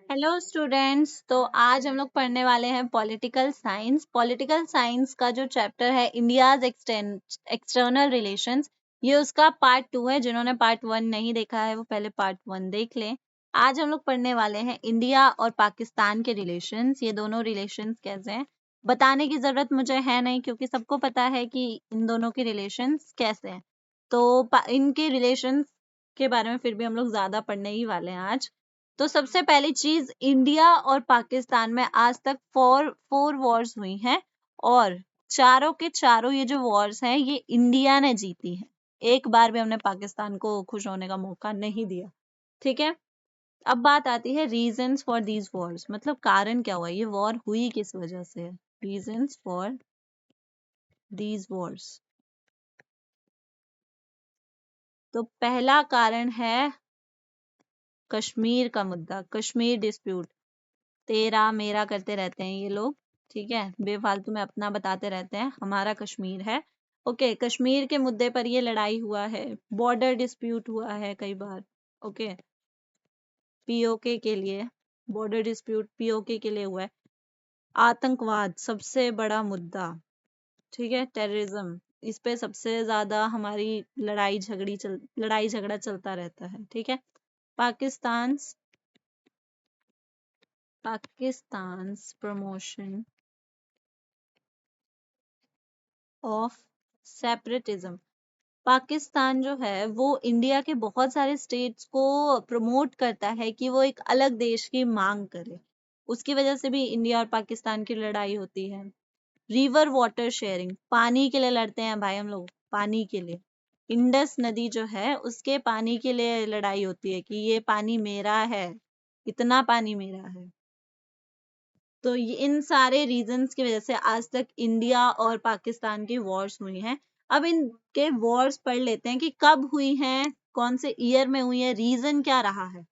Hello students. तो आज हम लोग पढ़ने वाले हैं पॉलिटिकल साइंस। पॉलिटिकल साइंस का जो चैप्टर है इंडियाज एक्सटर्नल रिलेशंस, ये उसका पार्ट 2 है। जिन्होंने पार्ट 1 नहीं देखा है वो पहले पार्ट 1 देख लें। आज हम लोग पढ़ने वाले हैं इंडिया और पाकिस्तान के रिलेशंस। ये दोनों रिलेशंस कैसे हैं बताने की जरूरत मुझे है नहीं, क्योंकि सबको पता है कि इन दोनों के रिलेशंस कैसे हैं। तो इनके रिलेशंस के बारे में फिर भी हम लोग ज्यादा पढ़ने ही वाले हैं आज। तो सबसे पहली चीज, इंडिया और पाकिस्तान में आज तक फोर वॉर्स हुई हैं और चारों के चारों ये जो वॉर्स हैं ये इंडिया ने जीती है। एक बार भी हमने पाकिस्तान को खुश होने का मौका नहीं दिया। ठीक है, अब बात आती है रीजंस फॉर दीज वॉर्स, मतलब कारण क्या हुआ, ये वॉर हुई किस वजह से। रीजंस फॉर दीज वॉर्स, तो पहला कारण है कश्मीर का मुद्दा, कश्मीर डिस्प्यूट। तेरा मेरा करते रहते हैं ये लोग, ठीक है, बेफालतू में अपना बताते रहते हैं, हमारा कश्मीर है। ओके, कश्मीर के मुद्दे पर ये लड़ाई हुआ है। बॉर्डर डिस्प्यूट हुआ है कई बार। ओके, पीओके के लिए, बॉर्डर डिस्प्यूट पीओके के लिए हुआ है। आतंकवाद सबसे बड़ा मुद्दा, ठीक है, टेररिज्म, इस पे सबसे ज्यादा हमारी लड़ाई झगड़ा चलता रहता है। ठीक है, Pakistan promotion of separatism. Pakistan जो है वो इंडिया के बहुत सारे स्टेट्स को प्रमोट करता है कि वो एक अलग देश की मांग करे। उसकी वजह से भी इंडिया और पाकिस्तान की लड़ाई होती है। रिवर वाटर शेयरिंग, पानी के लिए लड़ते हैं भाई हम लोग, पानी के लिए। इंडस नदी जो है उसके पानी के लिए लड़ाई होती है कि ये पानी मेरा है, इतना पानी मेरा है। तो ये इन सारे रीजंस की वजह से आज तक इंडिया और पाकिस्तान की वॉर्स हुई हैं। अब इनके वॉर्स पढ़ लेते हैं कि कब हुई हैं, कौन से ईयर में हुई है, रीजन क्या रहा है।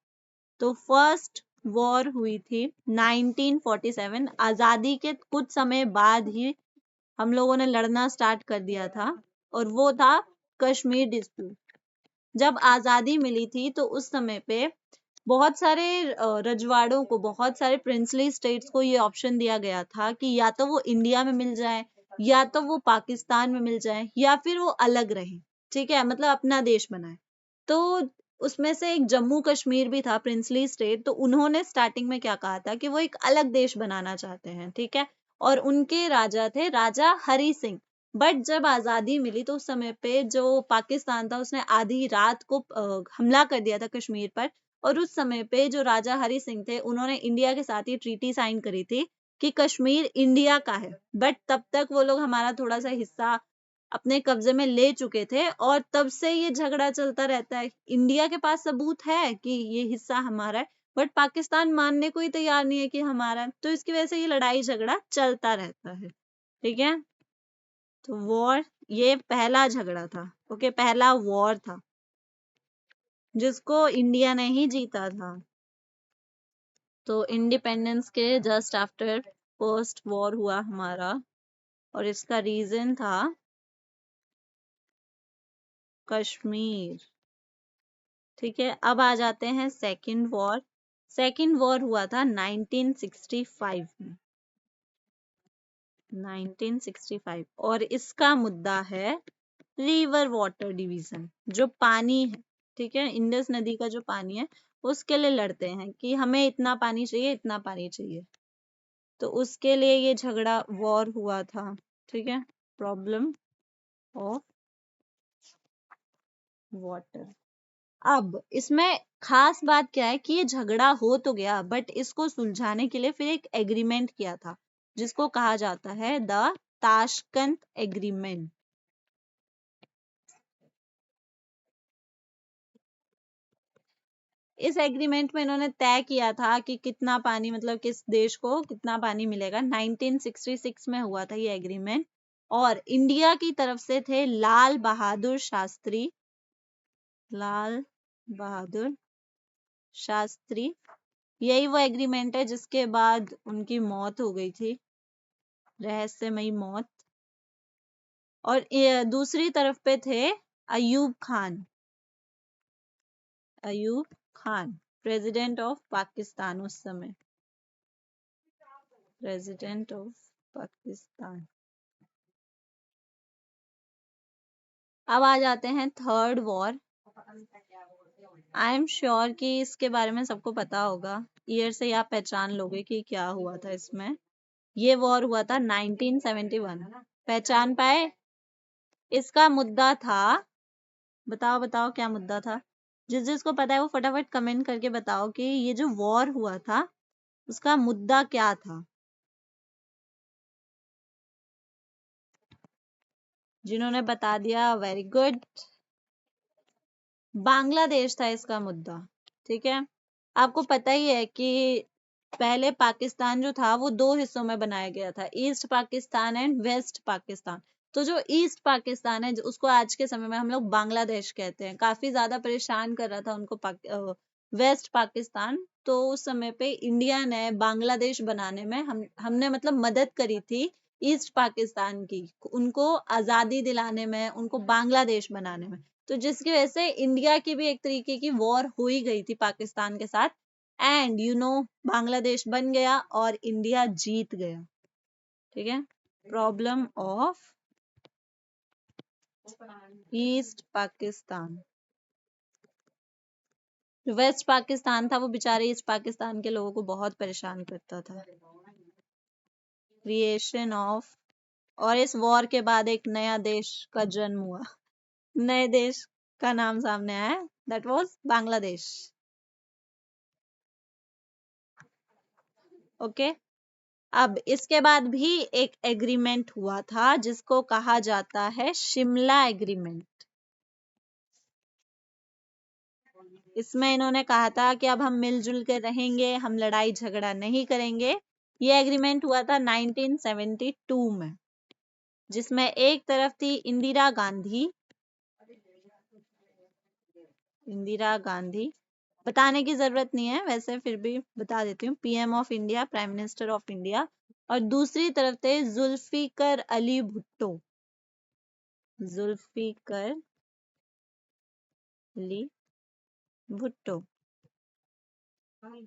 तो फर्स्ट वॉर हुई थी 1947, आजादी के कुछ समय बाद ही हम लोगों ने लड़ना स्टार्ट कर दिया था, और वो था कश्मीर डिस्प्यूट। जब आजादी मिली थी तो उस समय पे बहुत सारे रजवाड़ों को, बहुत सारे प्रिंसली स्टेट्स को ये ऑप्शन दिया गया था कि या तो वो इंडिया में मिल जाए, या तो वो पाकिस्तान में मिल जाए, या फिर वो अलग रहे। ठीक है, मतलब अपना देश बनाए। तो उसमें से एक जम्मू कश्मीर भी था प्रिंसली स्टेट। तो उन्होंने स्टार्टिंग में क्या कहा था कि वो एक अलग देश बनाना चाहते हैं। ठीक है, और उनके राजा थे राजा हरि सिंह। बट जब आजादी मिली तो उस समय पे जो पाकिस्तान था उसने आधी रात को हमला कर दिया था कश्मीर पर। और उस समय पे जो राजा हरि सिंह थे उन्होंने इंडिया के साथ ये ट्रीटी साइन करी थी कि कश्मीर इंडिया का है। बट तब तक वो लोग हमारा थोड़ा सा हिस्सा अपने कब्जे में ले चुके थे, और तब से ये झगड़ा चलता रहता है। इंडिया के पास सबूत है कि ये हिस्सा हमारा है, बट पाकिस्तान मानने को ही तैयार नहीं है कि हमारा है। तो इसकी वजह से ये लड़ाई झगड़ा चलता रहता है। ठीक है, तो वॉर, ये पहला झगड़ा था। ओके, पहला वॉर था जिसको इंडिया ने ही जीता था। तो इंडिपेंडेंस के जस्ट आफ्टर फर्स्ट वॉर हुआ हमारा, और इसका रीजन था कश्मीर। ठीक है, अब आ जाते हैं सेकंड वॉर। सेकंड वॉर हुआ था 1965 में, 1965, और इसका मुद्दा है रिवर वाटर डिवीजन, जो पानी है। ठीक है, इंडस नदी का जो पानी है उसके लिए लड़ते हैं कि हमें इतना पानी चाहिए, इतना पानी चाहिए। तो उसके लिए ये झगड़ा वॉर हुआ था। ठीक है, प्रॉब्लम ऑफ वाटर। अब इसमें खास बात क्या है कि ये झगड़ा हो तो गया, बट इसको सुलझाने के लिए फिर एक एग्रीमेंट किया था जिसको कहा जाता है द ताशकंद एग्रीमेंट। इस एग्रीमेंट में इन्होंने तय किया था कि कितना पानी, मतलब किस देश को कितना पानी मिलेगा। 1966 में हुआ था ये एग्रीमेंट, और इंडिया की तरफ से थे लाल बहादुर शास्त्री, लाल बहादुर शास्त्री। यही वो एग्रीमेंट है जिसके बाद उनकी मौत हो गई थी, रहस्यमयी मौत। और दूसरी तरफ पे थे अयूब खान, अयूब खान। प्रेसिडेंट ऑफ पाकिस्तान उस समय, प्रेसिडेंट ऑफ पाकिस्तान। अब आ जाते हैं third war. I am sure कि इसके बारे में सबको पता होगा, ईयर से ही आप पहचान लोगे कि क्या हुआ था इसमें। ये वॉर हुआ था 1971। पहचान पाए? इसका मुद्दा था, बताओ बताओ क्या मुद्दा था। जिस जिसको पता है वो फटाफट कमेंट करके बताओ कि ये जो वॉर हुआ था उसका मुद्दा क्या था। जिन्होंने बता दिया वेरी गुड। बांग्लादेश था इसका मुद्दा। ठीक है, आपको पता ही है कि पहले पाकिस्तान जो था वो दो हिस्सों में बनाया गया था, east Pakistan and west Pakistan. तो जो ईस्ट पाकिस्तान है उसको आज के समय में हम लोग बांग्लादेश कहते हैं। काफी ज्यादा परेशान कर रहा था उनको वेस्ट पाकिस्तान। तो उस समय पे इंडिया ने बांग्लादेश बनाने में हमने मतलब मदद करी थी ईस्ट पाकिस्तान की, उनको आजादी दिलाने में, उनको बांग्लादेश बनाने में। तो जिसकी वजह से इंडिया की भी एक तरीके की वॉर हुई गई थी पाकिस्तान के साथ, एंड बांग्लादेश बन गया और इंडिया जीत गया। ठीक है, प्रॉब्लम ऑफ ईस्ट पाकिस्तान। जो वेस्ट पाकिस्तान था वो बेचारे ईस्ट पाकिस्तान के लोगों को बहुत परेशान करता था। क्रिएशन ऑफ, और इस वॉर के बाद एक नया देश का जन्म हुआ, नए देश का नाम सामने आया, दैट वाज बांग्लादेश। ओके, अब इसके बाद भी एक एग्रीमेंट हुआ था जिसको कहा जाता है शिमला एग्रीमेंट। इसमें इन्होंने कहा था कि अब हम मिलजुल कर रहेंगे, हम लड़ाई झगड़ा नहीं करेंगे। ये एग्रीमेंट हुआ था 1972 में, जिसमें एक तरफ थी इंदिरा गांधी। इंदिरा गांधी बताने की जरूरत नहीं है, वैसे फिर भी बता देती हूँ, PM of India, prime minister of India. और दूसरी तरफ थे जुल्फिकर अली भुट्टो। जुल्फिकर अली भुट्टो,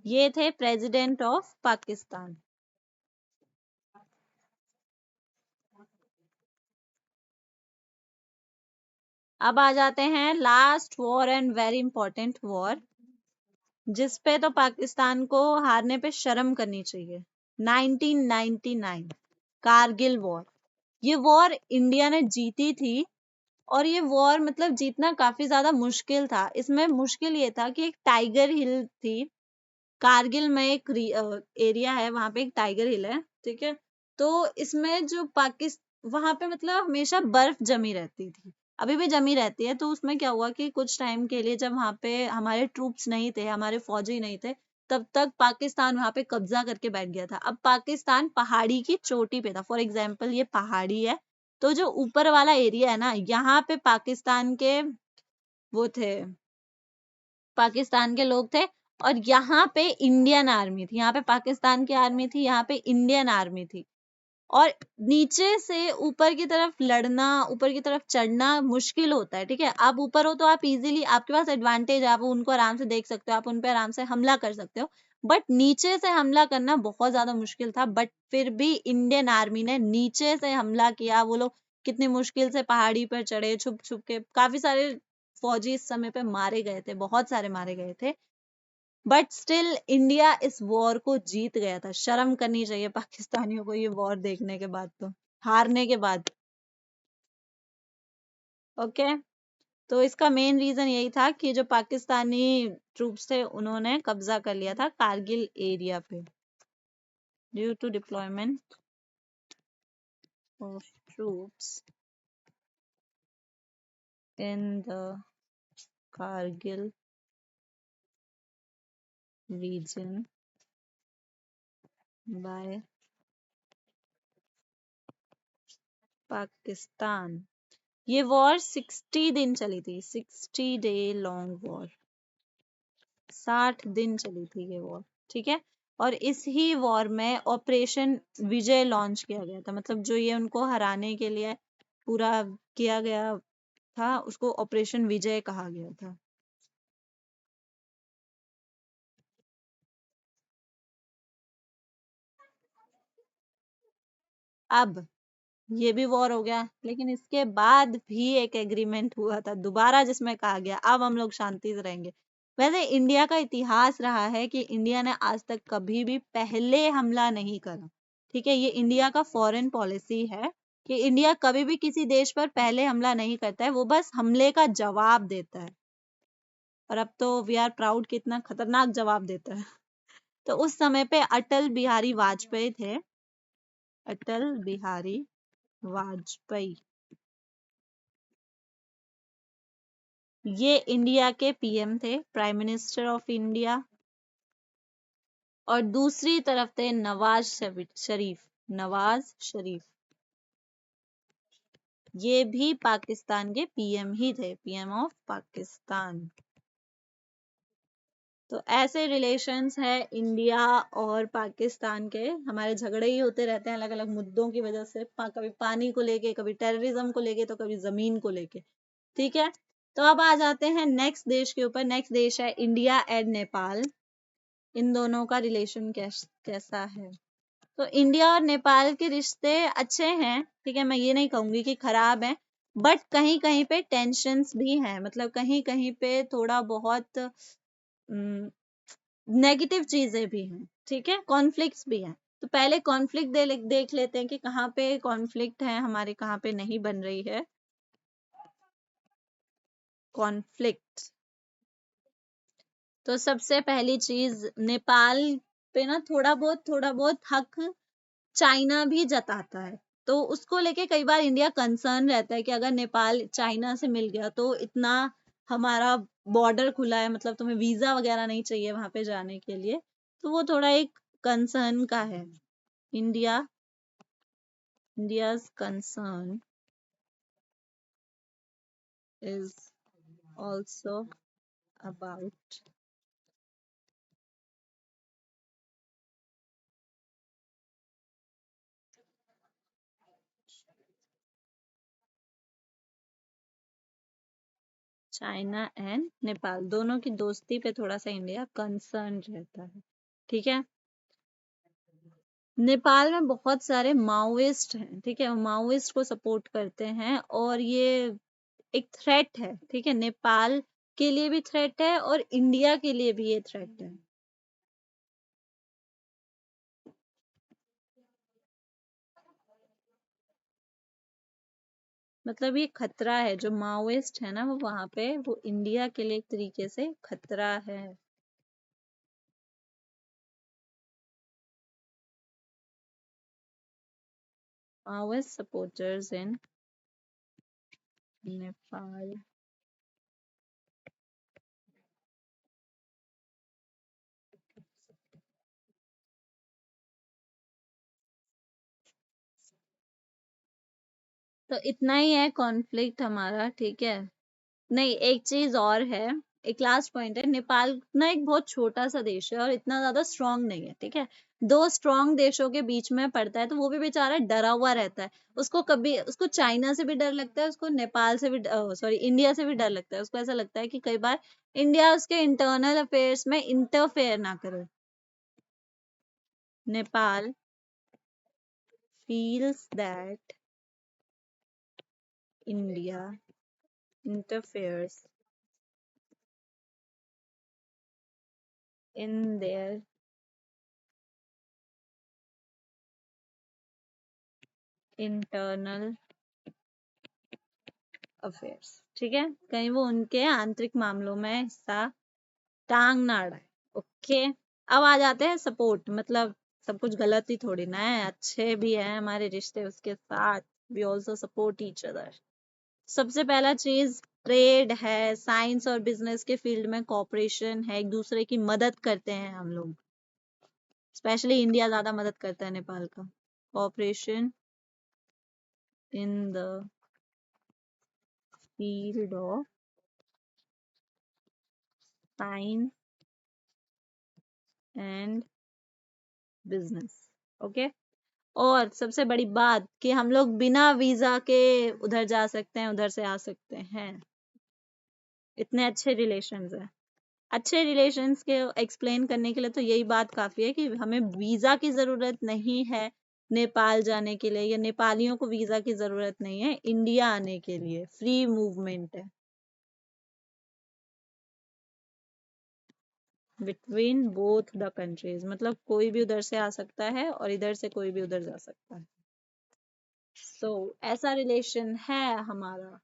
ये थे प्रेसिडेंट ऑफ पाकिस्तान। अब आ जाते हैं last war and very important war, जिसपे तो पाकिस्तान को हारने पे शर्म करनी चाहिए। 1999 कारगिल वॉर। ये वॉर इंडिया ने जीती थी, और ये वॉर मतलब जीतना काफी ज्यादा मुश्किल था। इसमें मुश्किल ये था कि एक टाइगर हिल थी कारगिल में, एक एरिया है वहां पे, एक टाइगर हिल है। ठीक है, तो इसमें जो वहां पे मतलब हमेशा बर्फ जमी रहती थी, अभी भी जमी रहती है। तो उसमें क्या हुआ कि कुछ टाइम के लिए जब वहां पे हमारे ट्रूप्स नहीं थे, हमारे फौजी नहीं थे, तब तक पाकिस्तान वहां पे कब्जा करके बैठ गया था। अब पाकिस्तान पहाड़ी की चोटी पे था, फॉर एग्जाम्पल ये पहाड़ी है, तो जो ऊपर वाला एरिया है ना, यहाँ पे पाकिस्तान के वो थे, पाकिस्तान के लोग थे। और यहाँ पे इंडियन आर्मी थी, यहाँ पे पाकिस्तान की आर्मी थी, यहाँ पे इंडियन आर्मी थी। और नीचे से ऊपर की तरफ लड़ना, ऊपर की तरफ चढ़ना मुश्किल होता है। ठीक है, आप ऊपर हो तो आप इजीली, आपके पास एडवांटेज है, आप उनको आराम से देख सकते हो, आप उन पे आराम से हमला कर सकते हो। बट नीचे से हमला करना बहुत ज्यादा मुश्किल था। बट फिर भी इंडियन आर्मी ने नीचे से हमला किया। वो लोग कितनी मुश्किल से पहाड़ी पर चढ़े, छुप छुप के। काफी सारे फौजी इस समय पे मारे गए थे, बहुत सारे मारे गए थे। बट स्टिल इंडिया इस वॉर को जीत गया था। शर्म करनी चाहिए पाकिस्तानियों को ये वॉर देखने के बाद, तो हारने के बाद। ओके, तो इसका मेन रीजन यही था कि जो पाकिस्तानी ट्रूप्स थे उन्होंने कब्जा कर लिया था कारगिल एरिया पे, due to deployment of troops in the Kargil region by Pakistan. ये वॉर 60 दिन चली थी, 60 डे लॉन्ग वॉर, 60 दिन चली थी ये वॉर। ठीक है, और इस ही वॉर में ऑपरेशन विजय लॉन्च किया गया था, मतलब जो ये उनको हराने के लिए पूरा किया गया था उसको ऑपरेशन विजय कहा गया था। अब ये भी वॉर हो गया, लेकिन इसके बाद भी एक एग्रीमेंट हुआ था दोबारा, जिसमें कहा गया अब हम लोग शांति से रहेंगे। वैसे इंडिया का इतिहास रहा है कि इंडिया ने आज तक कभी भी पहले हमला नहीं करा। ठीक है, ये इंडिया का फॉरेन पॉलिसी है कि इंडिया कभी भी किसी देश पर पहले हमला नहीं करता है, वो बस हमले का जवाब देता है। और अब तो वी आर प्राउड कि इतना खतरनाक जवाब देता है। तो उस समय पे अटल बिहारी वाजपेयी थे, अटल बिहारी वाजपेयी, ये इंडिया के पीएम थे, प्राइम मिनिस्टर ऑफ इंडिया। और दूसरी तरफ थे नवाज शरीफ, नवाज शरीफ, ये भी पाकिस्तान के पीएम ही थे, पीएम ऑफ पाकिस्तान। तो ऐसे रिलेशंस है इंडिया और पाकिस्तान के, हमारे झगड़े ही होते रहते हैं अलग अलग मुद्दों की वजह से, कभी पानी को लेके, कभी टेररिज्म को लेके, तो कभी जमीन को लेके। ठीक है, तो अब आ जाते हैं नेक्स्ट देश के ऊपर। नेक्स्ट देश है इंडिया एंड नेपाल। इन दोनों का रिलेशन कैसा है? तो इंडिया और नेपाल के रिश्ते अच्छे हैं, ठीक है, मैं ये नहीं कहूंगी कि खराब है, बट कहीं कहीं पे टेंशन्स भी हैं, मतलब कहीं कहीं पे थोड़ा बहुत नेगेटिव चीजें भी हैं, ठीक है, कॉन्फ्लिक्ट्स भी हैं। तो पहले कॉन्फ्लिक्ट देख लेते हैं कि कहाँ पे कॉन्फ्लिक्ट है हमारे, कहाँ पे नहीं बन रही है कॉन्फ्लिक्ट। तो सबसे पहली चीज, नेपाल पे ना थोड़ा बहुत हक चाइना भी जताता है, तो उसको लेके कई बार इंडिया कंसर्न रहता है कि अगर नेपाल चाइना से मिल गया तो इतना हमारा बॉर्डर खुला है, मतलब तुम्हें वीजा वगैरह नहीं चाहिए वहां पे जाने के लिए, तो वो थोड़ा एक कंसर्न का है। India India's concern is also about China and Nepal दोनों की दोस्ती पे थोड़ा सा इंडिया कंसर्न रहता है। ठीक है, नेपाल में बहुत सारे माओइस्ट हैं, ठीक है, माओइस्ट को सपोर्ट करते हैं, और ये एक थ्रेट है, ठीक है, नेपाल के लिए भी थ्रेट है और इंडिया के लिए भी ये थ्रेट है। मतलब ये खतरा है, जो माओइस्ट है ना वो वहां पे, वो इंडिया के लिए एक तरीके से खतरा है। माओइस्ट सपोर्टर्स इन नेपाल। तो इतना ही है कॉन्फ्लिक्ट हमारा, ठीक है। नहीं, एक चीज और है, एक लास्ट पॉइंट है, नेपाल ना एक बहुत छोटा सा देश है और इतना ज्यादा स्ट्रांग नहीं है, ठीक है, दो स्ट्रांग देशों के बीच में पड़ता है, तो वो भी बेचारा डरा हुआ रहता है। उसको कभी, उसको चाइना से भी डर लगता है, उसको नेपाल से भी, सॉरी, इंडिया से भी डर लगता है। उसको ऐसा लगता है कि कई बार इंडिया उसके इंटरनल अफेयर्स में इंटरफेयर ना करे। Nepal feels that India interferes in their internal affairs, ठीक है, कहीं वो उनके आंतरिक मामलों में हिस्सा टांग ना अड़ाए। ओके, अब आ जाते हैं सपोर्ट, मतलब सब कुछ गलत ही थोड़ी ना है, अच्छे भी हैं हमारे रिश्ते उसके साथ, we also support each other. सबसे पहला चीज ट्रेड है, साइंस और बिजनेस के फील्ड में कॉपरेशन है, एक दूसरे की मदद करते हैं हम लोग, स्पेशली इंडिया ज्यादा मदद करता है नेपाल का। Cooperation in the field of science and business. Okay, और सबसे बड़ी बात कि हम लोग बिना वीजा के उधर जा सकते हैं, उधर से आ सकते हैं, इतने अच्छे रिलेशंस हैं। अच्छे रिलेशंस के एक्सप्लेन करने के लिए तो यही बात काफी है कि हमें वीजा की जरूरत नहीं है, नेपाल जाने के लिए, या नेपालियों को वीजा की जरूरत नहीं है इंडिया आने के लिए, फ्री मूवमेंट है बिटवीन बोथ द कंट्रीज, मतलब कोई भी उधर से आ सकता है और इधर से कोई भी उधर जा सकता है। सो ऐसा रिलेशन है हमारा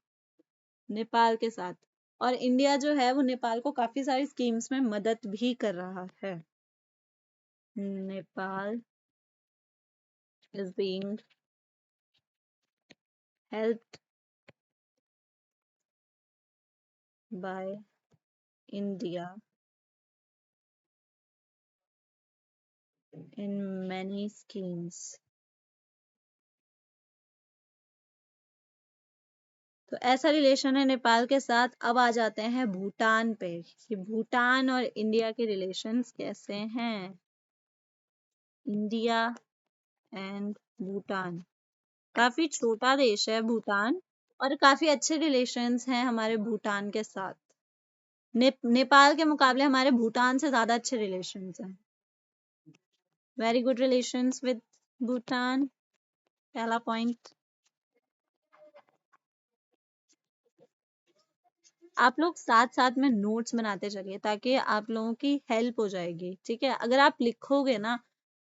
नेपाल के साथ। और इंडिया जो है वो नेपाल को काफी सारी स्कीम्स में मदद भी कर रहा है। Nepal is being helped by India in many schemes। तो ऐसा रिलेशन है नेपाल के साथ। अब आ जाते हैं भूटान पे कि भूटान और इंडिया के रिलेशंस कैसे हैं। इंडिया एंड भूटान, काफी छोटा देश है भूटान, और काफी अच्छे रिलेशंस हैं हमारे भूटान के साथ। नेपाल के मुकाबले हमारे भूटान से ज्यादा अच्छे रिलेशंस हैं। Very good relations with Bhutan, पहला पॉइंट। आप लोग साथ साथ में नोट्स बनाते चलिए ताकि आप लोगों की हेल्प हो जाएगी, ठीक है। अगर आप लिखोगे ना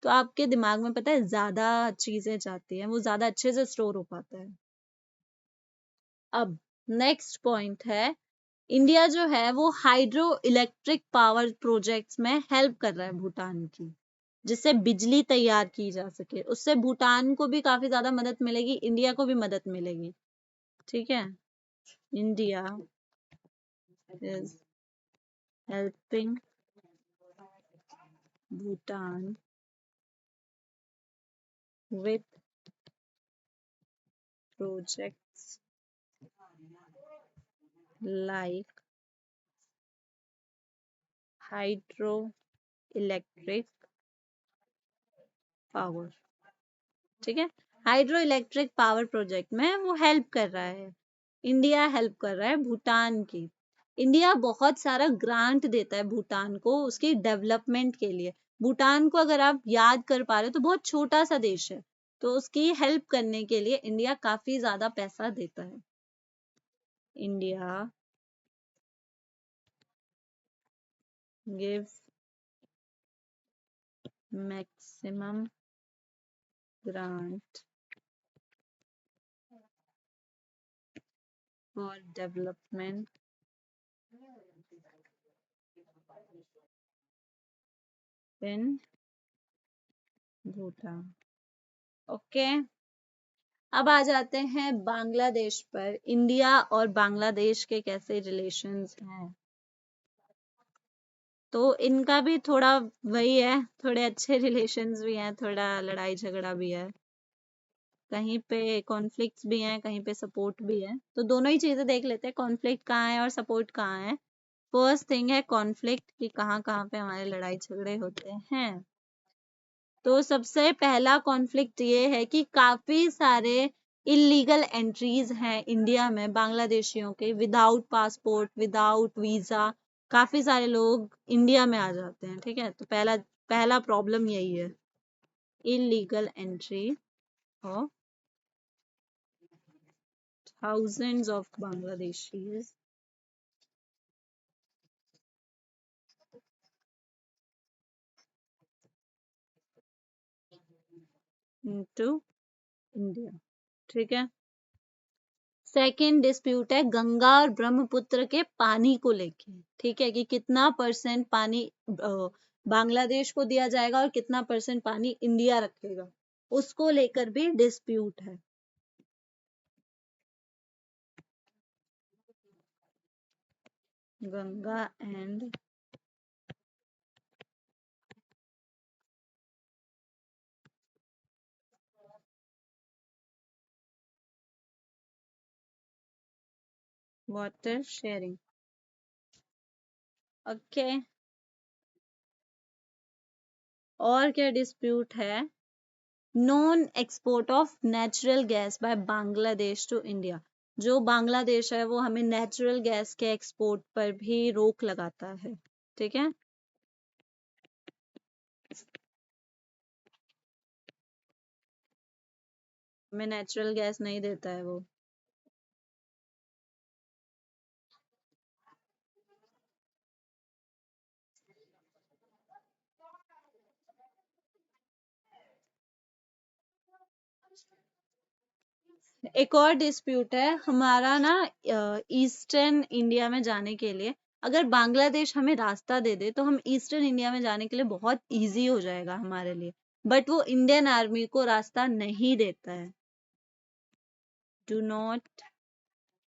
तो आपके दिमाग में पता है ज्यादा चीजें जाती हैं, वो ज्यादा अच्छे से स्टोर हो पाता है। अब नेक्स्ट पॉइंट है, इंडिया जो है वो हाइड्रो इलेक्ट्रिक पावर प्रोजेक्ट्स में हेल्प कर रहा है भूटान की, जिससे बिजली तैयार की जा सके। उससे भूटान को भी काफी ज्यादा मदद मिलेगी, इंडिया को भी मदद मिलेगी, ठीक है। India is helping Bhutan with projects like hydroelectric power, ठीक है। हाइड्रो इलेक्ट्रिक पावर प्रोजेक्ट में वो हेल्प कर रहा है, इंडिया हेल्प कर रहा है भूटान की। इंडिया बहुत सारा ग्रांट देता है भूटान को उसकी डेवलपमेंट के लिए। भूटान को अगर आप याद कर पा रहे हो तो बहुत छोटा सा देश है, तो उसकी हेल्प करने के लिए इंडिया काफी ज्यादा पैसा देता है। India give maximum grant for development in Bhutan। Okay, अब आ जाते हैं बांग्लादेश पर। इंडिया और बांग्लादेश के कैसे रिलेशंस हैं, तो इनका भी थोड़ा वही है, थोड़े अच्छे रिलेशंस भी हैं, थोड़ा लड़ाई झगड़ा भी है, कहीं पे कॉन्फ्लिक्ट्स भी हैं, कहीं पे सपोर्ट भी है। तो दोनों ही चीजें देख लेते हैं, कॉन्फ्लिक्ट कहाँ है और सपोर्ट कहाँ है। फर्स्ट थिंग है कॉन्फ्लिक्ट, कि कहाँ कहाँ पे हमारे लड़ाई झगड़े होते हैं। तो सबसे पहला कॉन्फ्लिक्ट ये है कि काफी सारे इलीगल एंट्रीज हैं इंडिया में बांग्लादेशियों के, विदाउट पासपोर्ट, विदाउट वीजा। काफी सारे लोग इंडिया में आ जाते हैं, ठीक है। तो पहला पहला प्रॉब्लम यही है, illegal entry of thousands of Bangladeshis into India, ठीक है। सेकेंड डिस्प्यूट है गंगा और ब्रह्मपुत्र के पानी को लेके, ठीक है, कि कितना परसेंट पानी बांग्लादेश को दिया जाएगा और कितना परसेंट पानी इंडिया रखेगा, उसको लेकर भी डिस्प्यूट है। Ganga and water sharing, okay. और क्या डिस्प्यूट है, non export of natural gas by Bangladesh to India. जो बांग्लादेश है वो हमें नेचुरल गैस के एक्सपोर्ट पर भी रोक लगाता है, ठीक है। हमें नेचुरल गैस नहीं देता है वो। एक और डिस्प्यूट है हमारा ना, ईस्टर्न इंडिया में जाने के लिए अगर बांग्लादेश हमें रास्ता दे दे तो हम ईस्टर्न इंडिया में जाने के लिए बहुत इजी हो जाएगा हमारे लिए, बट वो इंडियन आर्मी को रास्ता नहीं देता है। Do not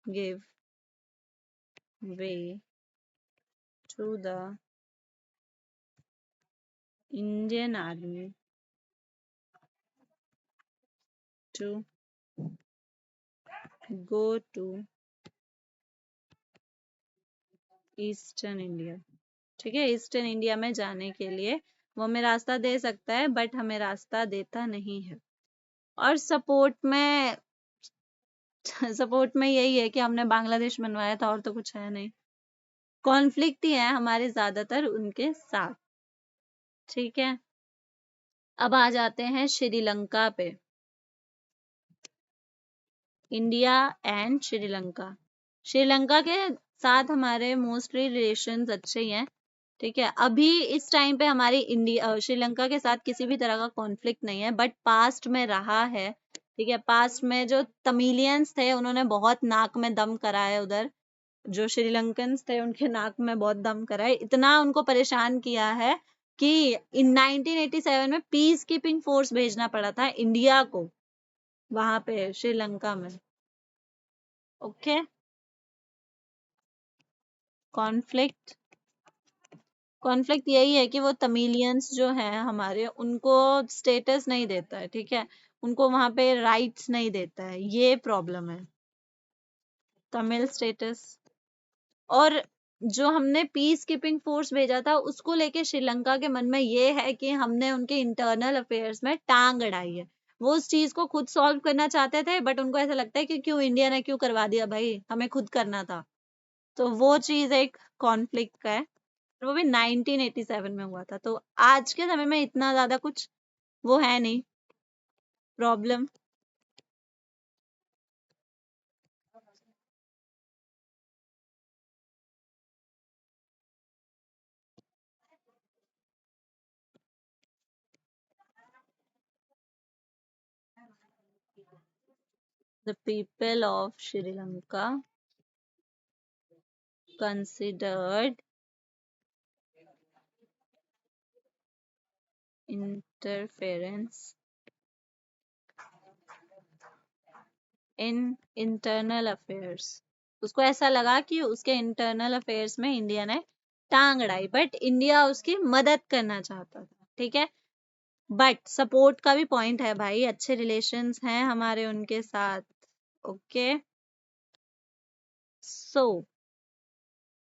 give way to the Indian army to go to eastern India. ठीक है, ईस्टर्न इंडिया में जाने के लिए वो हमें रास्ता दे सकता है बट हमें रास्ता देता नहीं है। और सपोर्ट में सपोर्ट में यही है कि हमने बांग्लादेश बनवाया था और तो कुछ है नहीं। कॉन्फ्लिक्ट ही है हमारे ज्यादातर उनके साथ। ठीक है, अब आ जाते हैं श्रीलंका पे। India and Sri Lanka. श्रीलंका के साथ हमारे मोस्टली रिलेशंस अच्छे ही हैं। ठीक है, अभी इस टाइम पे हमारी इंडिया श्रीलंका के साथ किसी भी तरह का कॉन्फ्लिक्ट नहीं है, बट पास्ट में रहा है। ठीक है, पास्ट में जो तमिलियंस थे उन्होंने बहुत नाक में दम करा है उधर। जो श्रीलंकन्स थे उनके नाक में बहुत दम करा है, इतना उनको परेशान किया है कि इन 1987 में पीस कीपिंग फोर्स भेजना पड़ा था इंडिया को वहां पे श्रीलंका में। ओके, कॉन्फ्लिक्ट कॉन्फ्लिक्ट यही है कि वो तमिलियंस जो हैं हमारे उनको स्टेटस नहीं देता है। ठीक है, उनको वहां पे राइट्स नहीं देता है, ये प्रॉब्लम है, तमिल स्टेटस। और जो हमने पीस कीपिंग फोर्स भेजा था उसको लेके श्रीलंका के मन में ये है कि हमने उनके इंटरनल अफेयर्स में टांग अड़ाई है। वो उस चीज को खुद सॉल्व करना चाहते थे बट उनको ऐसा लगता है कि क्यों इंडिया ने क्यों करवा दिया भाई, हमें खुद करना था। तो वो चीज एक कॉन्फ्लिक्ट का है, और वो भी 1987 में हुआ था। तो आज के समय में इतना ज्यादा कुछ वो है नहीं problem. The people of Sri Lanka considered interference in internal affairs. उसको ऐसा लगा कि उसके इंटरनल अफेयर्स में इंडिया ने टांग अड़ाई, बट इंडिया उसकी मदद करना चाहता था। ठीक है, बट सपोर्ट का भी पॉइंट है भाई, अच्छे रिलेशंस हैं हमारे उनके साथ। ओके, सो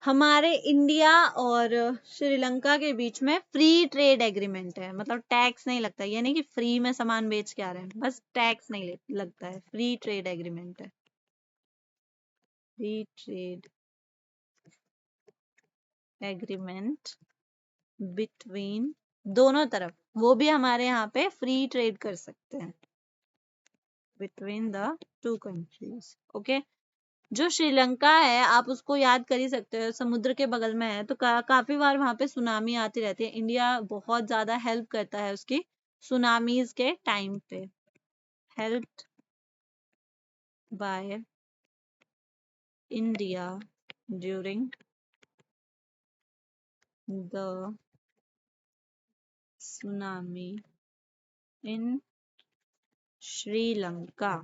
हमारे इंडिया और श्रीलंका के बीच में फ्री ट्रेड एग्रीमेंट है, मतलब टैक्स नहीं लगता। ये नहीं कि फ्री में सामान बेच के आ रहे हैं, बस टैक्स नहीं लगता है, फ्री ट्रेड एग्रीमेंट है। फ्री ट्रेड एग्रीमेंट बिटवीन दोनों तरफ, वो भी हमारे यहाँ पे फ्री ट्रेड कर सकते हैं between the two countries. Okay, जो श्रीलंका है आप उसको याद कर ही सकते हो, समुद्र के बगल में है, तो काफी बार वहां पे सुनामी आती रहती है। इंडिया बहुत ज्यादा हेल्प करता है उसकी सुनामीज के टाइम पे। Help by India during the tsunami in Sri Lanka.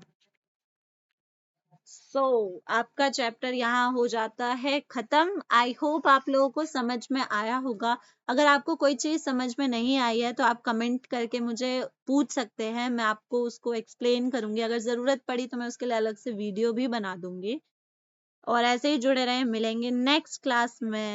आपका चैप्टर यहाँ हो जाता है खत्म। आई होप आप लोगों को समझ में आया होगा। अगर आपको कोई चीज समझ में नहीं आई है तो आप कमेंट करके मुझे पूछ सकते हैं, मैं आपको उसको एक्सप्लेन करूंगी। अगर जरूरत पड़ी तो मैं उसके लिए अलग से वीडियो भी बना दूंगी। और ऐसे ही जुड़े रहें, मिलेंगे नेक्स्ट क्लास में।